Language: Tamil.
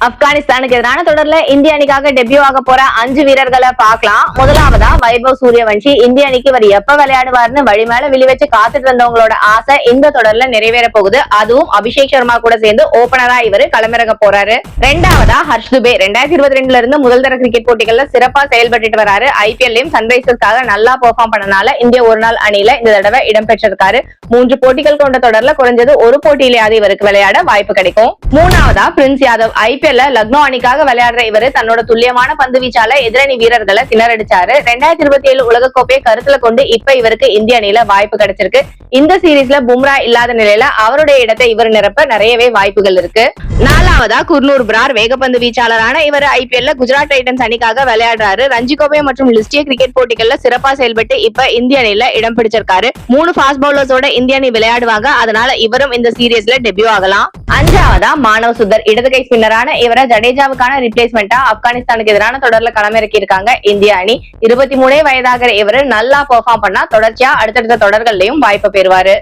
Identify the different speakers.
Speaker 1: ஆப்கானிஸ்தானுக்கு எதிரான தொடர்ல இந்திய அணிக்காக டெபியூ ஆக போற 5 வீரர்களை பார்க்கலாம். முதலாவதா வைபவ் சூரியவன்ஷி. இந்திய அணிக்கு இவர் எப்ப விளையாடுவார்னு வழி மேல விழி வச்சு காத்துட்டு இருந்தவங்களோட ஆசை இந்த தொடர்ல நிறைவேற போகுது. அதுவும் அபிஷேக் சர்மா கூட சேர்ந்து ஓபனரா இவர் களமிறங்க போறாரு. ரெண்டாவதா ஹர்ஷ் துபே. 2022ல இருந்து முதல் தர கிரிக்கெட் போட்டிகள்ல சிறப்பா செயல்பட்டு வராரு. ஐபிஎல்லையும் சன்ரைசர்ஸ்க்காக நல்லா பெர்ஃபார்ம் பண்ணனால இந்திய ஒருநாள் அணியில இந்த தடவை இடம்பெற்றிருக்காரு. 3 போட்டிகள் கொண்ட தொடர்ல குறைஞ்சது ஒரு போட்டியிலேயாவது இவருக்கு விளையாட வாய்ப்பு கிடைக்கும். மூணாவதா பிரின்ஸ் யாதவ். ஐபிஎல் லக்னோ அணிக்காக விளையாடுற இவரு தன்னோட துல்லியமான பந்து வீச்சால எதிரணி வீரர்களை திணறடிச்சாரு. 2027 உலகக்கோப்பையை கருத்துல கொண்டு இப்ப இவருக்கு இந்திய அணியில வாய்ப்பு கிடைச்சிருக்கு. இந்த சீரீஸ்ல பும்ரா இல்லாத நிலையில அவருடைய இடத்தை இவர் நிரப்ப நிறையவே வாய்ப்புகள் இருக்கு. நாலாவதா குர்னூர் பிரார். வேகப்பந்து வீச்சாளரான இவர் ஐபிஎல்ல குஜராத் டைட்டன்ஸ் அணிக்காக விளையாடுறாரு. ரஞ்சி கோப்பை மற்றும் லிஸ்டிய கிரிக்கெட் போட்டிகள்ல சிறப்பா செயல்பட்டு இப்ப இந்திய அணியில இடம் பிடிச்சிருக்காரு. 3 ஃபாஸ்ட் பவுலர்ஸோட இந்திய அணி விளையாடுவாங்க. அதனால இவரும் இந்த சீரீஸ்ல டெபியூ ஆகலாம். அஞ்சாவதா மானவ் சுந்தர். இடது கை ஸ்பின்னரான இவரை ஜடேஜாவுக்கான ரிப்ளேஸ்மெண்டா ஆப்கானிஸ்தானுக்கு எதிரான தொடர்ல களமிறக்கி இருக்காங்க இந்திய அணி. 23 வயதாகிற இவரு நல்லா பெர்ஃபார்ம் பண்ணா தொடர்ச்சியா அடுத்தடுத்த தொடர்கள்லயும் வாய்ப்பு பெறுவாரு.